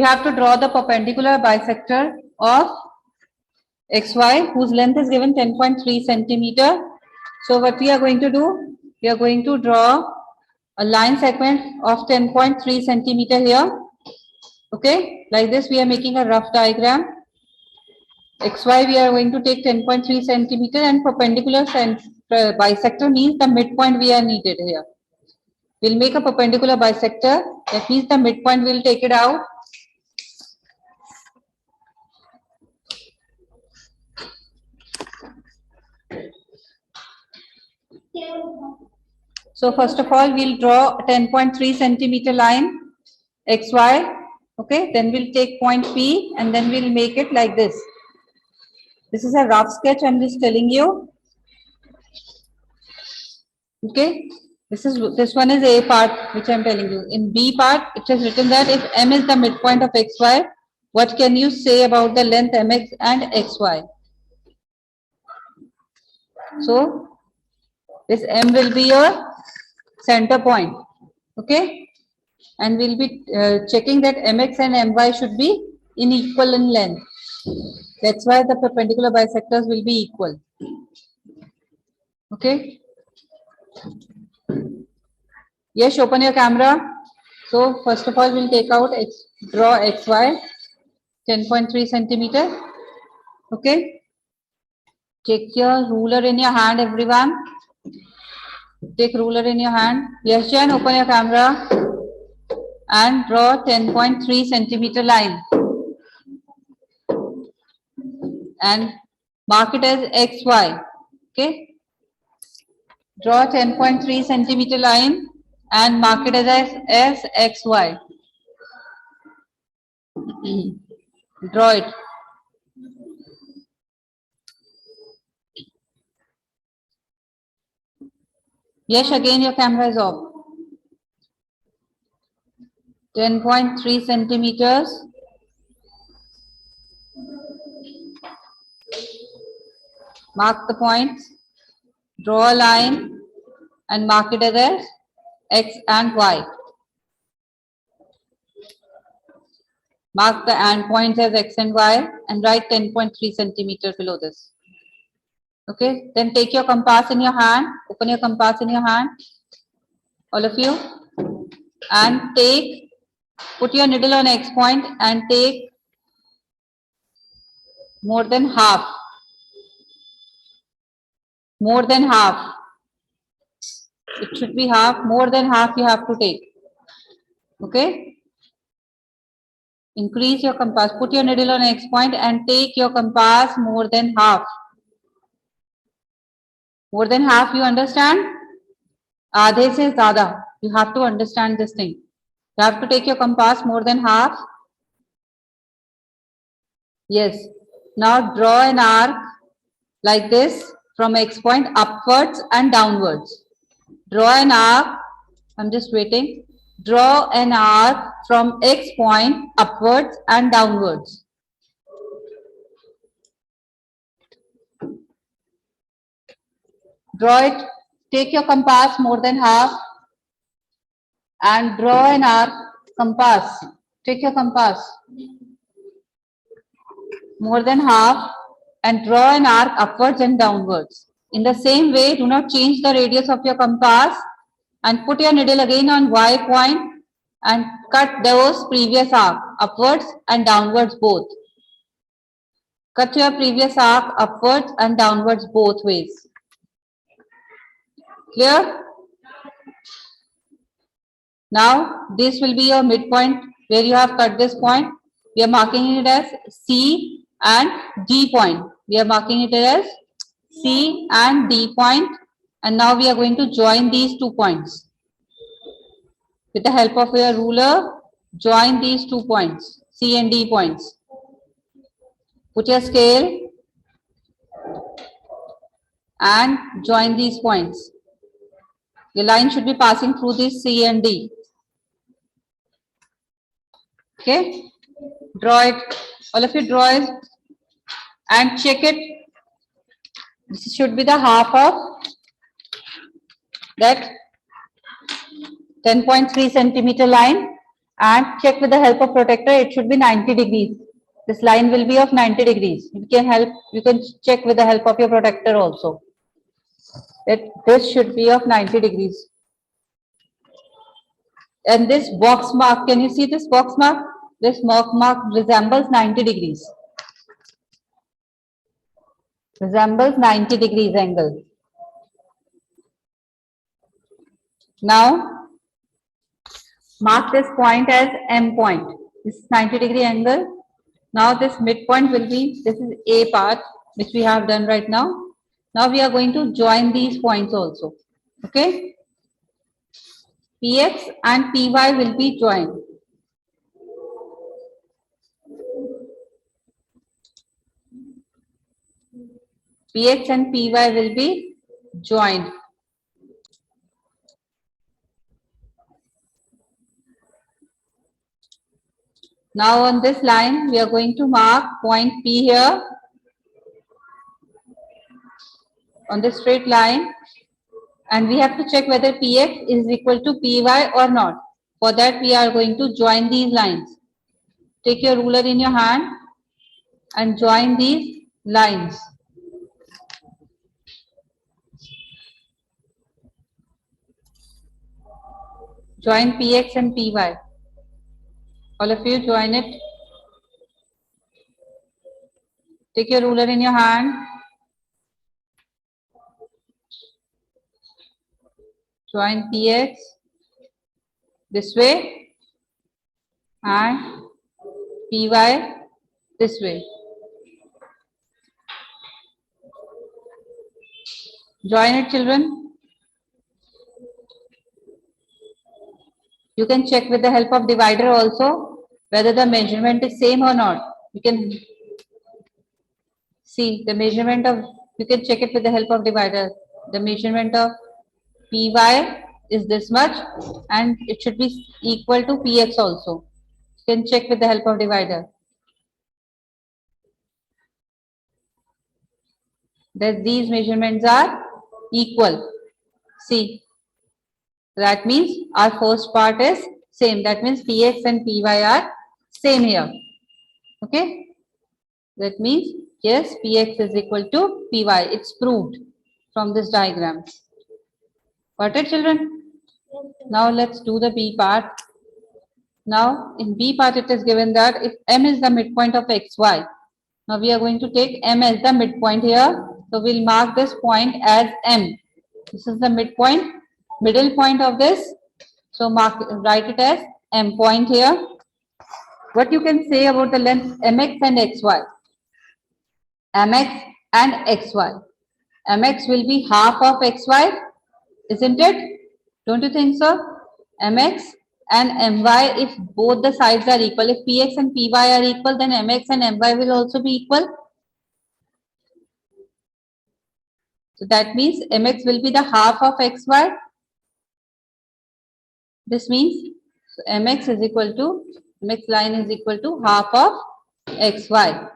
You have to draw the perpendicular bisector of XY whose length is given 10.3 centimeter. So what we are going to do, we are going to draw a line segment of 10.3 centimeter here. Okay, like this we are making a rough diagram. XY we are going to take 10.3 centimeter and perpendicular bisector means the midpoint we are needed here. We'll make a perpendicular bisector. That means the midpoint we'll take it out. So first of all, we'll draw a 10.3 centimeter line XY. Okay, then we'll take point P and then we'll make it like this. This is a rough sketch I'm just telling you. Okay, this one is A part which I'm telling you. In B part, it is written that if M is the midpoint of XY, what can you say about the length MX and XY? So this M will be your center point. Okay, and we'll be checking that MX and MY should be equal in length. That's why the perpendicular bisectors will be equal. Okay. Yes, open your camera. So first of all, we'll take out draw XY 10.3 centimeter. Okay. Take your ruler in your hand, everyone. Take ruler in your hand. Yes, Jan, open your camera and draw 10.3 centimeter line and mark it as XY. Okay. Draw 10.3 centimeter line and mark it as XY. Draw it. Yes, again your camera is off. 10.3 centimeters. Mark the points. Draw a line and mark it as X and Y. Mark the end points as X and Y and write 10.3 centimeters below this. Okay, then take your compass in your hand, open your compass in your hand, all of you, and put your needle on X point and take more than half. More than half. It should be half, more than half you have to take. Okay? Increase your compass. Put your needle on X point and take your compass more than half. More than half, you understand? Aadhe se zyada. You have to understand this thing. You have to take your compass more than half. Yes. Now draw an arc like this from X point upwards and downwards. Draw an arc. I'm just waiting. Draw an arc from X point upwards and downwards. Draw it. Take your compass more than half and draw an arc. Compass. Take your compass more than half and draw an arc upwards and downwards. In the same way, do not change the radius of your compass and put your needle again on Y point and cut those previous arc upwards and downwards both. Cut your previous arc upwards and downwards both ways. Clear? Now, this will be your midpoint where you have cut this point. We are marking it as C and D point. We are marking it as C and D point. And now we are going to join these 2 points. With the help of your ruler, join these 2 points, C and D points. Put your scale and join these points. The line should be passing through this C and D. Okay, draw it. All of you draw it and check it. This should be the half of that 10.3 centimeter line and check with the help of protractor. It should be 90 degrees. This line will be of 90 degrees. You can check with the help of your protractor also that this should be of 90 degrees. And this box mark, can you see this box mark? This mark resembles 90 degrees. Resembles 90 degrees angle. Now, mark this point as M point. This is 90 degree angle. Now this midpoint will be, this is A part, which we have done right now. Now we are going to join these points also. Okay? PX and PY will be joined. PX and PY will be joined. Now on this line, we are going to mark point P here on this straight line, and we have to check whether PX is equal to PY or not. For that, we are going to join these lines. Take your ruler in your hand and join these lines. Join PX and PY. All of you join it. Take your ruler in your hand. Join PX this way and PY this way. Join it, children. You can check with the help of divider also whether the measurement is same or not. You can see the measurement of, you can check it with the help of divider. The measurement of PY is this much and it should be equal to PX also. You can check with the help of divider. That these measurements are equal. See, that means our first part is same. That means PX and PY are same here. Okay. That means yes, PX is equal to PY. It's proved from this diagram. Got it, children? Now let's do the B part. Now in B part it is given that if M is the midpoint of XY. Now we are going to take M as the midpoint here. So we'll mark this point as M. This is the midpoint, middle point of this. So write it as M point here. What you can say about the length MX and XY? MX and XY. MX will be half of XY, isn't it? Don't you think so? MX and MY, if both the sides are equal, if PX and PY are equal, then MX and MY will also be equal. So that means MX will be the half of XY. This means MX is equal to, MX line is equal to half of XY.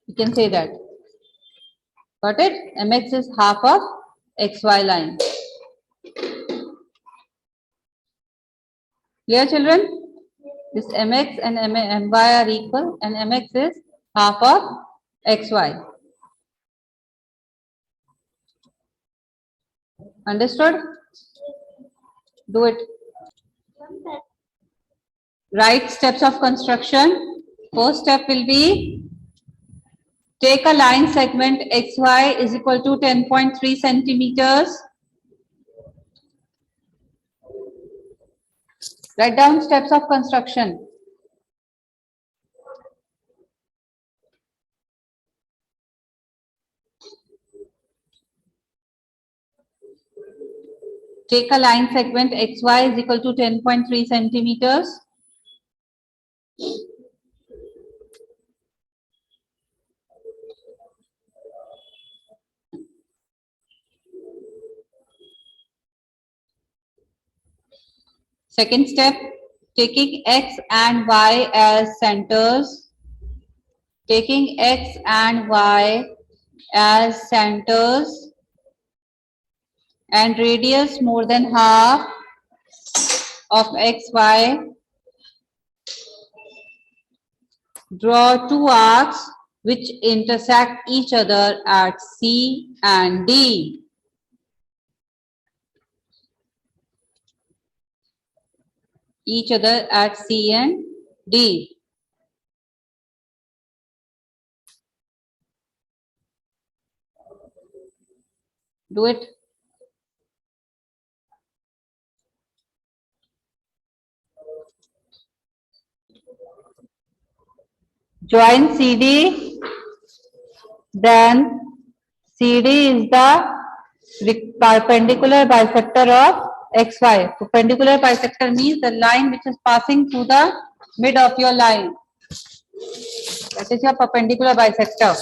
You can say that. Got it? MX is half of XY line. Clear, children? This MX and MY are equal and MX is half of XY. Understood? Do it. Right steps of construction. First step will be take a line segment XY is equal to 10.3 centimeters. Write down steps of construction. Take a line segment XY is equal to 10.3 centimeters. Second step, taking X and Y as centers. Taking X and Y as centers and radius more than half of XY Draw two arcs which intersect each other at C and D. Each other at C and D. Do it. Join CD, then CD is the perpendicular bisector of XY. Perpendicular bisector means the line which is passing through the mid of your line. That is your perpendicular bisector.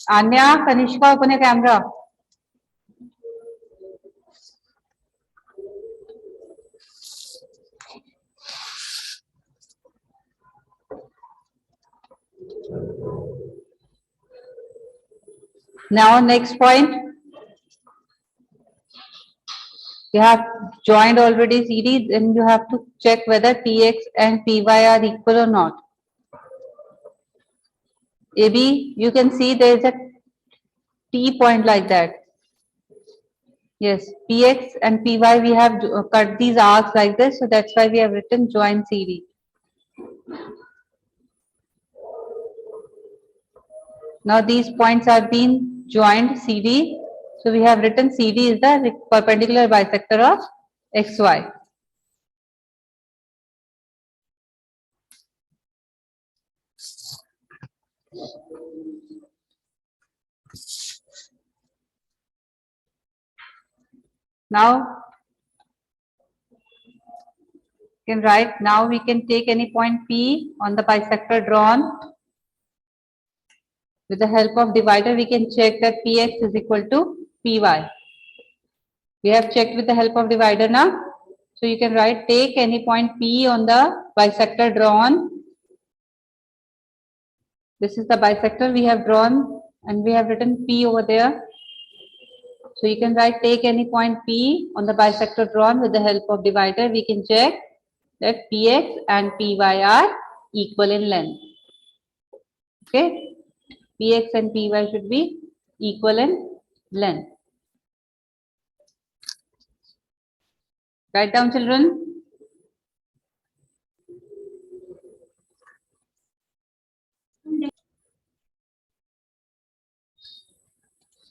Anya, Kanishka, open a camera. Now next point. You have joined already CD, then you have to check whether PX and PY are equal or not. AB, you can see there is a T point like that. Yes, PX and PY, we have cut these arcs like this, so that's why we have written join CD. Now these points are being joined CD, so we have written CD is the perpendicular bisector of XY. Now you can write, now we can take any point P on the bisector drawn. With the help of divider, we can check that Px is equal to Py. We have checked with the help of divider now. So you can write, take any point P on the bisector drawn. This is the bisector we have drawn and we have written P over there. So you can write, take any point P on the bisector drawn. With the help of divider, we can check that Px and Py are equal in length. Okay. Px and Py should be equal in length. Write down, children.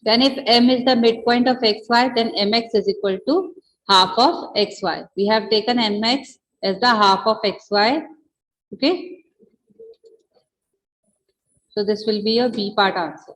Then if M is the midpoint of XY, then MX is equal to half of XY. We have taken MX as the half of XY. Okay. So this will be your B part answer.